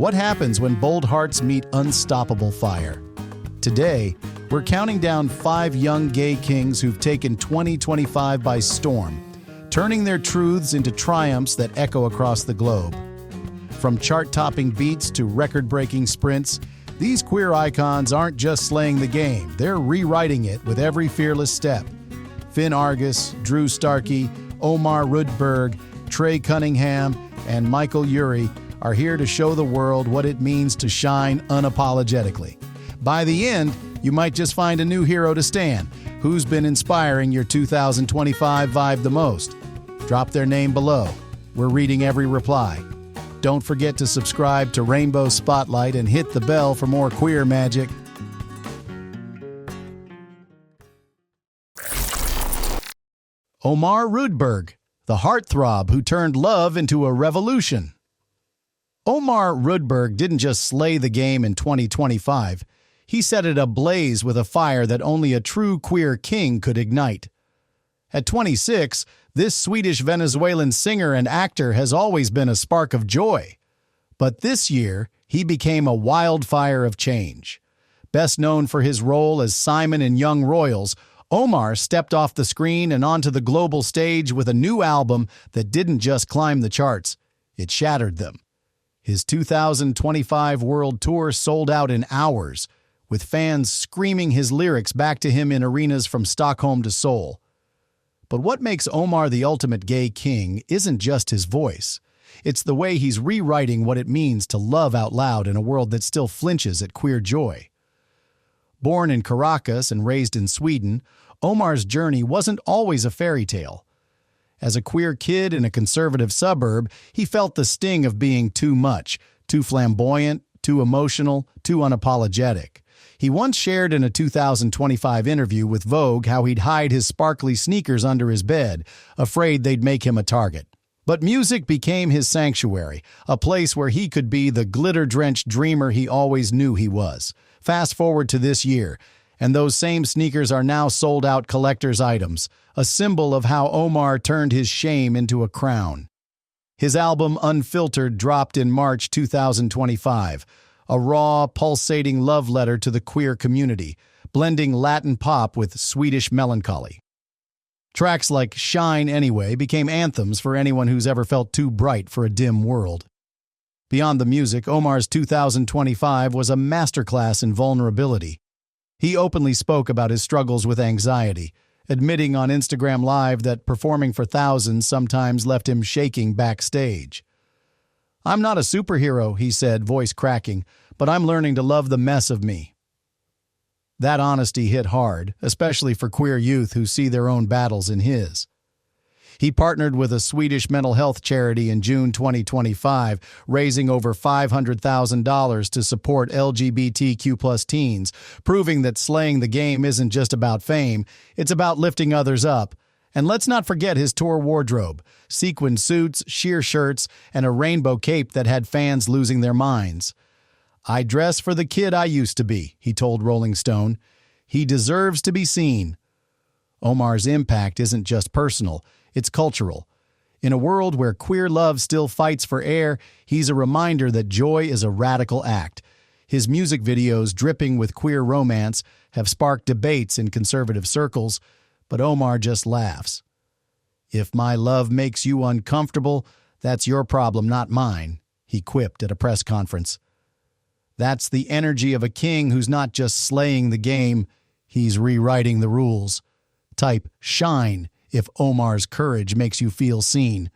What happens when bold hearts meet unstoppable fire? Today, we're counting down 5 young gay kings who've taken 2025 by storm, turning their truths into triumphs that echo across the globe. From chart-topping beats to record-breaking sprints, these queer icons aren't just slaying the game, they're rewriting it with every fearless step. Finn Argus, Drew Starkey, Omar Rudberg, Trey Cunningham, and Michael Urie are here to show the world what it means to shine unapologetically. By the end, you might just find a new hero to stand. Who's been inspiring your 2025 vibe the most? Drop their name below. We're reading every reply. Don't forget to subscribe to Rainbow Spotlight and hit the bell for more queer magic. Omar Rudberg, the heartthrob who turned love into a revolution. Omar Rudberg didn't just slay the game in 2025, he set it ablaze with a fire that only a true queer king could ignite. At 26, this Swedish-Venezuelan singer and actor has always been a spark of joy. But this year, he became a wildfire of change. Best known for his role as Simon in Young Royals, Omar stepped off the screen and onto the global stage with a new album that didn't just climb the charts, it shattered them. His 2025 world tour sold out in hours, with fans screaming his lyrics back to him in arenas from Stockholm to Seoul. But what makes Omar the ultimate gay king isn't just his voice. It's the way he's rewriting what it means to love out loud in a world that still flinches at queer joy. Born in Caracas and raised in Sweden, Omar's journey wasn't always a fairy tale. As a queer kid in a conservative suburb, he felt the sting of being too much, too flamboyant, too emotional, too unapologetic. He once shared in a 2025 interview with Vogue how he'd hide his sparkly sneakers under his bed, afraid they'd make him a target. But music became his sanctuary, a place where he could be the glitter-drenched dreamer he always knew he was. Fast forward to this year, and those same sneakers are now sold-out collector's items, a symbol of how Omar turned his shame into a crown. His album Unfiltered dropped in March 2025, a raw, pulsating love letter to the queer community, blending Latin pop with Swedish melancholy. Tracks like Shine Anyway became anthems for anyone who's ever felt too bright for a dim world. Beyond the music, Omar's 2025 was a masterclass in vulnerability. He openly spoke about his struggles with anxiety, admitting on Instagram Live that performing for thousands sometimes left him shaking backstage. "I'm not a superhero," he said, voice cracking, "but I'm learning to love the mess of me." That honesty hit hard, especially for queer youth who see their own battles in his. He partnered with a Swedish mental health charity in June 2025, raising over $500,000 to support LGBTQ+ teens, proving that slaying the game isn't just about fame, it's about lifting others up. And let's not forget his tour wardrobe, sequined suits, sheer shirts, and a rainbow cape that had fans losing their minds. "I dress for the kid I used to be," he told Rolling Stone. "He deserves to be seen." Omar's impact isn't just personal, it's cultural. In a world where queer love still fights for air, he's a reminder that joy is a radical act. His music videos, dripping with queer romance, have sparked debates in conservative circles, but Omar just laughs. "If my love makes you uncomfortable, that's your problem, not mine," he quipped at a press conference. That's the energy of a king who's not just slaying the game, he's rewriting the rules. Type "shine" if Omar's courage makes you feel seen.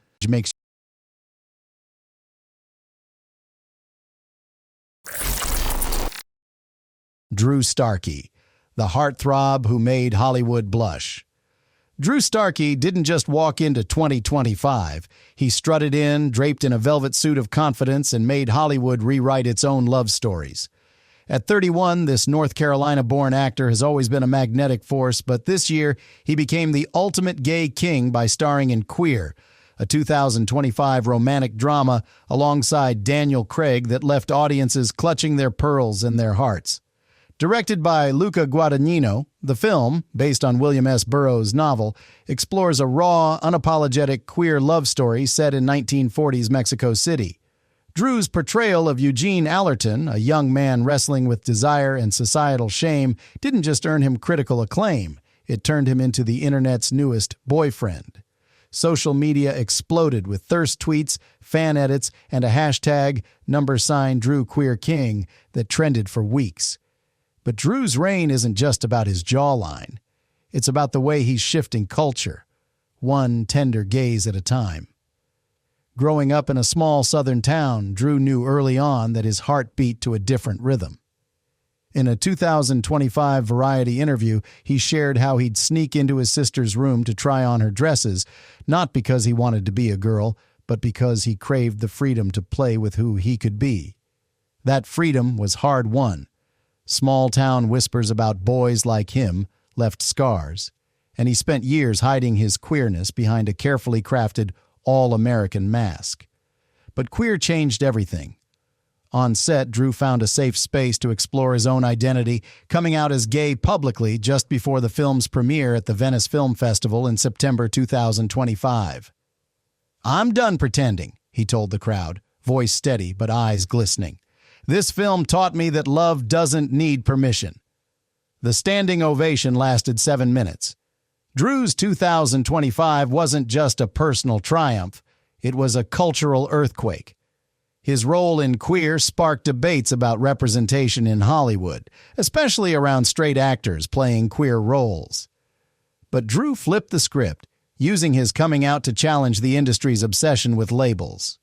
Drew Starkey, the heartthrob who made Hollywood blush. Drew Starkey didn't just walk into 2025. He strutted in, draped in a velvet suit of confidence, and made Hollywood rewrite its own love stories. At 31, this North Carolina-born actor has always been a magnetic force, but this year he became the ultimate gay king by starring in Queer, a 2025 romantic drama alongside Daniel Craig that left audiences clutching their pearls in their hearts. Directed by Luca Guadagnino, the film, based on William S. Burroughs' novel, explores a raw, unapologetic queer love story set in 1940s Mexico City. Drew's portrayal of Eugene Allerton, a young man wrestling with desire and societal shame, didn't just earn him critical acclaim, it turned him into the internet's newest boyfriend. Social media exploded with thirst tweets, fan edits, and a hashtag #DrewQueerKing that trended for weeks. But Drew's reign isn't just about his jawline. It's about the way he's shifting culture, one tender gaze at a time. Growing up in a small southern town, Drew knew early on that his heart beat to a different rhythm. In a 2025 Variety interview, he shared how he'd sneak into his sister's room to try on her dresses, not because he wanted to be a girl, but because he craved the freedom to play with who he could be. That freedom was hard-won. Small-town whispers about boys like him left scars, and he spent years hiding his queerness behind a carefully crafted all-American mask. But queer changed everything. On set, Drew found a safe space to explore his own identity, coming out as gay publicly just before the film's premiere at the Venice Film Festival in September 2025. "I'm done pretending," he told the crowd, voice steady but eyes glistening. "This film taught me that love doesn't need permission." The standing ovation lasted 7 minutes. Drew's 2025 wasn't just a personal triumph, it was a cultural earthquake. His role in Queer sparked debates about representation in Hollywood, especially around straight actors playing queer roles. But Drew flipped the script, using his coming out to challenge the industry's obsession with labels.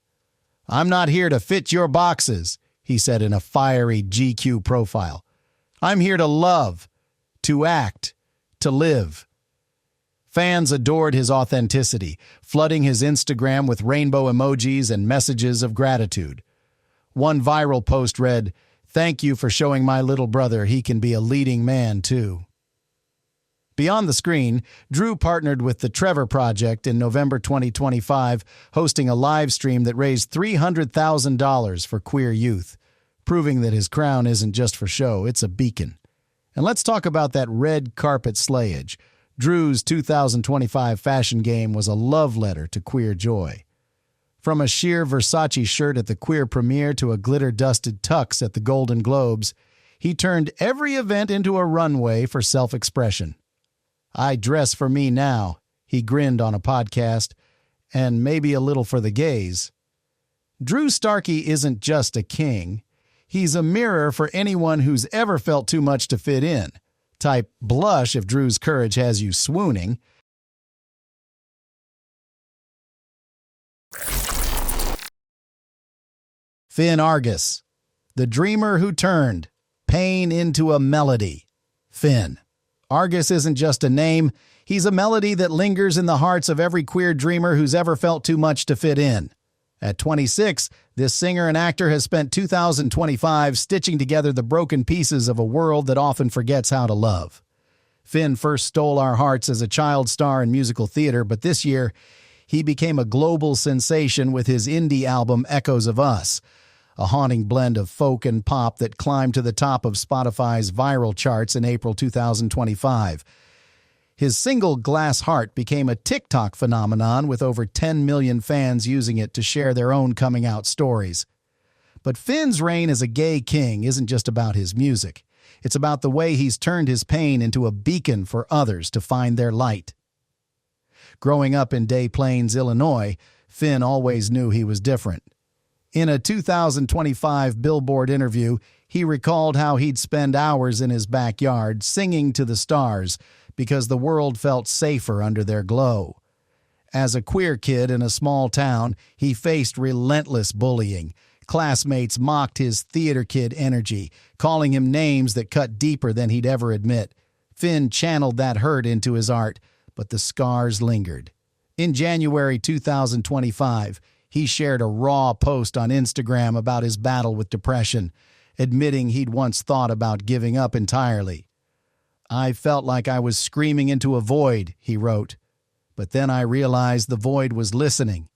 "I'm not here to fit your boxes," he said in a fiery GQ profile. "I'm here to love, to act, to live." Fans adored his authenticity, flooding his Instagram with rainbow emojis and messages of gratitude. One viral post read, "Thank you for showing my little brother he can be a leading man too." Beyond the screen, Drew partnered with the Trevor Project in November 2025, hosting a live stream that raised $300,000 for queer youth, proving that his crown isn't just for show, it's a beacon. And let's talk about that red carpet slayage. Drew's 2025 fashion game was a love letter to queer joy. From a sheer Versace shirt at the queer premiere to a glitter-dusted tux at the Golden Globes, he turned every event into a runway for self-expression. "I dress for me now," he grinned on a podcast, "and maybe a little for the gays." Drew Starkey isn't just a king. He's a mirror for anyone who's ever felt too much to fit in. Type blush if Drew's courage has you swooning. Finn Argus, the dreamer who turned pain into a melody. Finn. Argus isn't just a name, he's a melody that lingers in the hearts of every queer dreamer who's ever felt too much to fit in. At 26, this singer and actor has spent 2025 stitching together the broken pieces of a world that often forgets how to love. Finn first stole our hearts as a child star in musical theater, but this year, he became a global sensation with his indie album Echoes of Us, a haunting blend of folk and pop that climbed to the top of Spotify's viral charts in April 2025. His single Glass Heart became a TikTok phenomenon with over 10 million fans using it to share their own coming-out stories. But Finn's reign as a gay king isn't just about his music. It's about the way he's turned his pain into a beacon for others to find their light. Growing up in Des Plaines, Illinois, Finn always knew he was different. In a 2025 Billboard interview, he recalled how he'd spend hours in his backyard singing to the stars because the world felt safer under their glow. As a queer kid in a small town, he faced relentless bullying. Classmates mocked his theater kid energy, calling him names that cut deeper than he'd ever admit. Finn channeled that hurt into his art, but the scars lingered. In January 2025, he shared a raw post on Instagram about his battle with depression, admitting he'd once thought about giving up entirely. "I felt like I was screaming into a void," he wrote, "but then I realized the void was listening."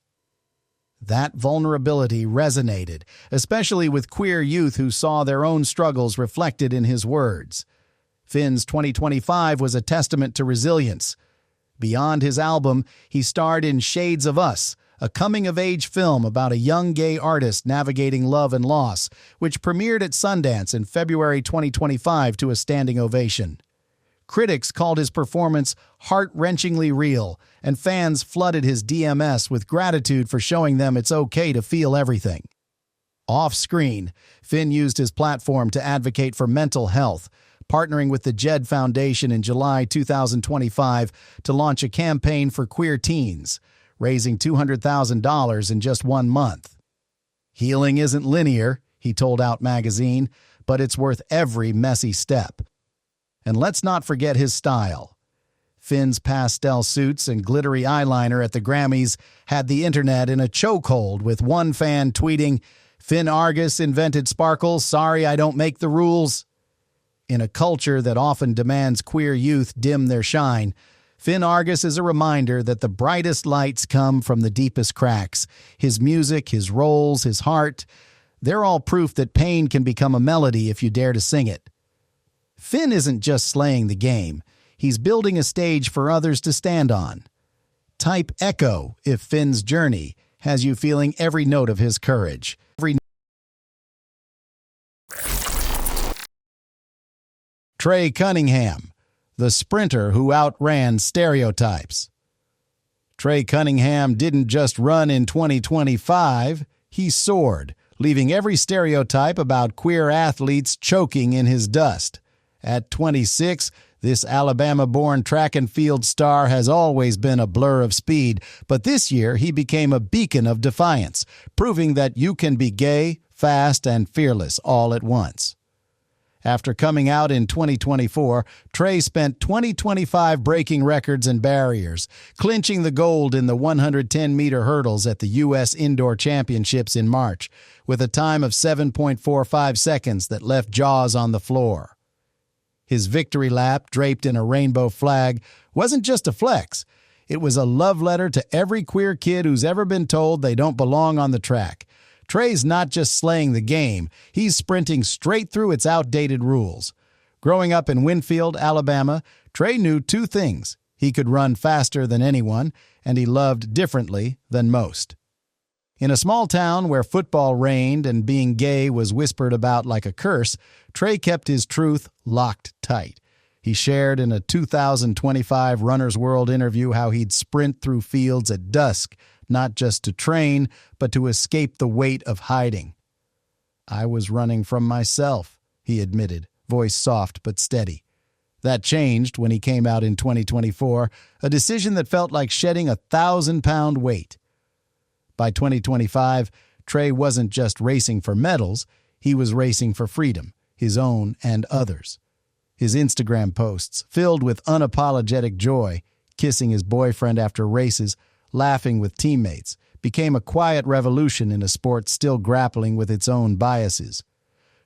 That vulnerability resonated, especially with queer youth who saw their own struggles reflected in his words. Finn's 2025 was a testament to resilience. Beyond his album, he starred in Shades of Us, a coming-of-age film about a young gay artist navigating love and loss, which premiered at Sundance in February 2025 to a standing ovation. Critics called his performance heart-wrenchingly real, and fans flooded his DMs with gratitude for showing them it's okay to feel everything. Off-screen, Finn used his platform to advocate for mental health, partnering with the Jed Foundation in July 2025 to launch a campaign for queer teens, raising $200,000 in just 1 month. "Healing isn't linear," he told Out magazine, "but it's worth every messy step." And let's not forget his style. Finn's pastel suits and glittery eyeliner at the Grammys had the internet in a chokehold, with one fan tweeting, "Finn Argus invented sparkle, sorry I don't make the rules." In a culture that often demands queer youth dim their shine, Finn Argus is a reminder that the brightest lights come from the deepest cracks. His music, his roles, his heart, they're all proof that pain can become a melody if you dare to sing it. Finn isn't just slaying the game, he's building a stage for others to stand on. Type echo if Finn's journey has you feeling every note of his courage. Trey Cunningham, the sprinter who outran stereotypes. Trey Cunningham didn't just run in 2025, he soared, leaving every stereotype about queer athletes choking in his dust. At 26, this Alabama-born track and field star has always been a blur of speed, but this year he became a beacon of defiance, proving that you can be gay, fast, and fearless all at once. After coming out in 2024, Trey spent 2025 breaking records and barriers, clinching the gold in the 110-meter hurdles at the U.S. Indoor Championships in March, with a time of 7.45 seconds that left jaws on the floor. His victory lap, draped in a rainbow flag, wasn't just a flex. It was a love letter to every queer kid who's ever been told they don't belong on the track. Trey's not just slaying the game, he's sprinting straight through its outdated rules. Growing up in Winfield, Alabama, Trey knew 2 things. He could run faster than anyone, and he loved differently than most. In a small town where football reigned and being gay was whispered about like a curse, Trey kept his truth locked tight. He shared in a 2025 Runner's World interview how he'd sprint through fields at dusk, not just to train, but to escape the weight of hiding. "I was running from myself," he admitted, voice soft but steady. That changed when he came out in 2024, a decision that felt like shedding a 1,000-pound weight. By 2025, Trey wasn't just racing for medals, he was racing for freedom, his own and others. His Instagram posts, filled with unapologetic joy, kissing his boyfriend after races, laughing with teammates, became a quiet revolution in a sport still grappling with its own biases.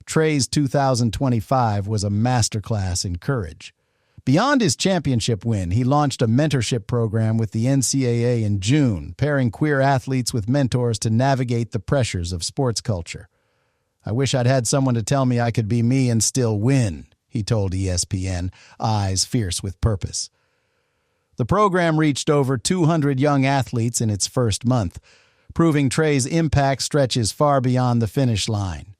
Trey's 2025 was a masterclass in courage. Beyond his championship win, he launched a mentorship program with the NCAA in June, pairing queer athletes with mentors to navigate the pressures of sports culture. "I wish I'd had someone to tell me I could be me and still win," he told ESPN, eyes fierce with purpose. The program reached over 200 young athletes in its first month, proving Trey's impact stretches far beyond the finish line.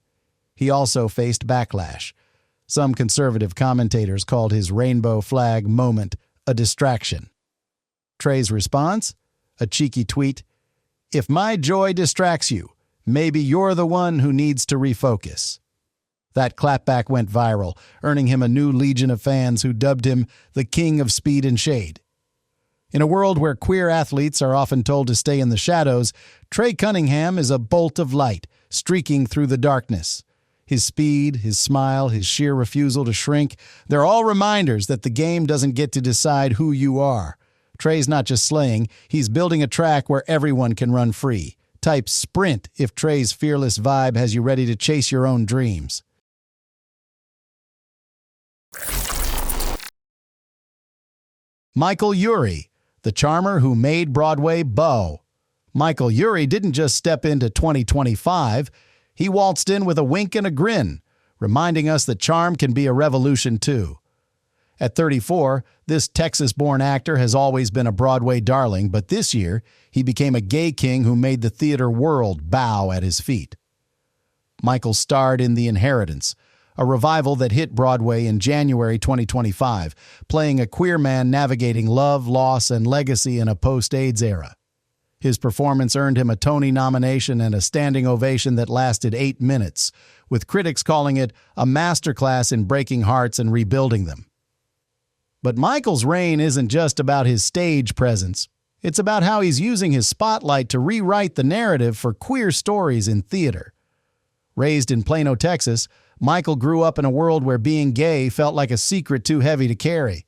He also faced backlash. Some conservative commentators called his rainbow flag moment a distraction. Trey's response? A cheeky tweet, "If my joy distracts you, maybe you're the one who needs to refocus." That clapback went viral, earning him a new legion of fans who dubbed him the King of Speed and Shade. In a world where queer athletes are often told to stay in the shadows, Trey Cunningham is a bolt of light, streaking through the darkness. His speed, his smile, his sheer refusal to shrink, they're all reminders that the game doesn't get to decide who you are. Trey's not just slaying, he's building a track where everyone can run free. Type sprint if Trey's fearless vibe has you ready to chase your own dreams. Michael Urie, the charmer who made Broadway bow. Michael Urie didn't just step into 2025, he waltzed in with a wink and a grin, reminding us that charm can be a revolution too. At 34, this Texas-born actor has always been a Broadway darling, but this year he became a gay king who made the theater world bow at his feet. Michael starred in The Inheritance, a revival that hit Broadway in January 2025, playing a queer man navigating love, loss, and legacy in a post-AIDS era. His performance earned him a Tony nomination and a standing ovation that lasted 8 minutes, with critics calling it a masterclass in breaking hearts and rebuilding them. But Michael's reign isn't just about his stage presence. It's about how he's using his spotlight to rewrite the narrative for queer stories in theater. Raised in Plano, Texas, Michael grew up in a world where being gay felt like a secret too heavy to carry.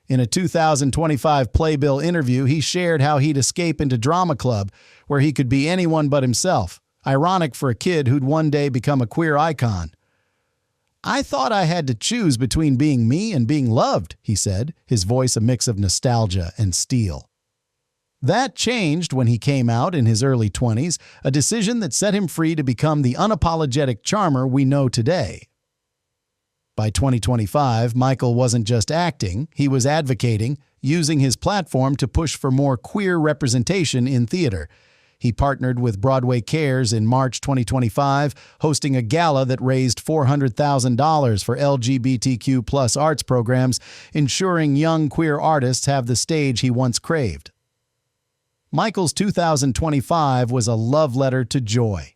In a 2025 Playbill interview, he shared how he'd escape into drama club, where he could be anyone but himself. Ironic for a kid who'd one day become a queer icon. "I thought I had to choose between being me and being loved," he said, his voice a mix of nostalgia and steel. That changed when he came out in his early 20s, a decision that set him free to become the unapologetic charmer we know today. By 2025, Michael wasn't just acting, he was advocating, using his platform to push for more queer representation in theater. He partnered with Broadway Cares in March 2025, hosting a gala that raised $400,000 for LGBTQ+ arts programs, ensuring young queer artists have the stage he once craved. Michael's 2025 was a love letter to joy.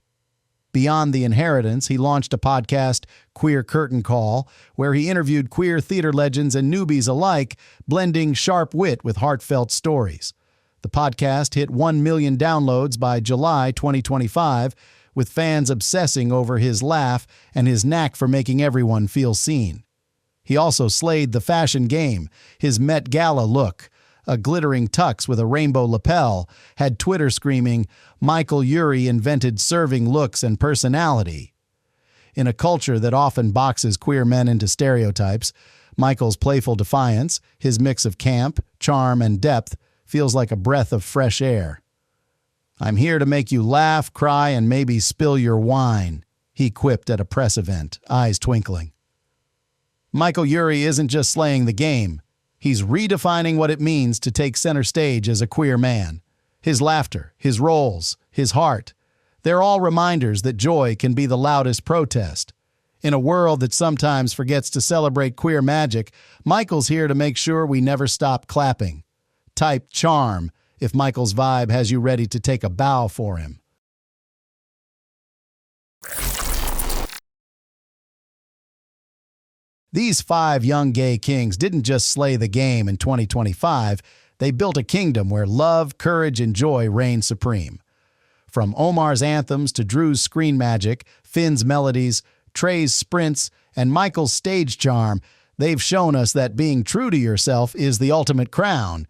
Beyond The Inheritance, he launched a podcast, Queer Curtain Call, where he interviewed queer theater legends and newbies alike, blending sharp wit with heartfelt stories. The podcast hit 1 million downloads by July 2025, with fans obsessing over his laugh and his knack for making everyone feel seen. He also slayed the fashion game. His Met Gala look, a glittering tux with a rainbow lapel, had Twitter screaming, "Michael Urie invented serving looks and personality." In a culture that often boxes queer men into stereotypes, Michael's playful defiance, his mix of camp, charm, and depth, feels like a breath of fresh air. "I'm here to make you laugh, cry, and maybe spill your wine," he quipped at a press event, eyes twinkling. Michael Urie isn't just slaying the game. He's redefining what it means to take center stage as a queer man. His laughter, his roles, his heart, they're all reminders that joy can be the loudest protest. In a world that sometimes forgets to celebrate queer magic, Michael's here to make sure we never stop clapping. Type charm if Michael's vibe has you ready to take a bow for him. These 5 young gay kings didn't just slay the game in 2025, they built a kingdom where love, courage, and joy reign supreme. From Omar's anthems to Drew's screen magic, Finn's melodies, Trey's sprints, and Michael's stage charm, they've shown us that being true to yourself is the ultimate crown.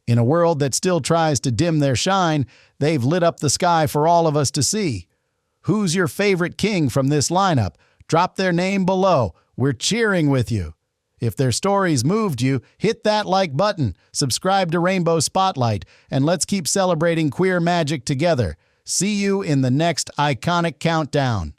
In a world that still tries to dim their shine, they've lit up the sky for all of us to see. Who's your favorite king from this lineup? Drop their name below. We're cheering with you. If their stories moved you, hit that like button, subscribe to Rainbow Spotlight, and let's keep celebrating queer magic together. See you in the next iconic countdown.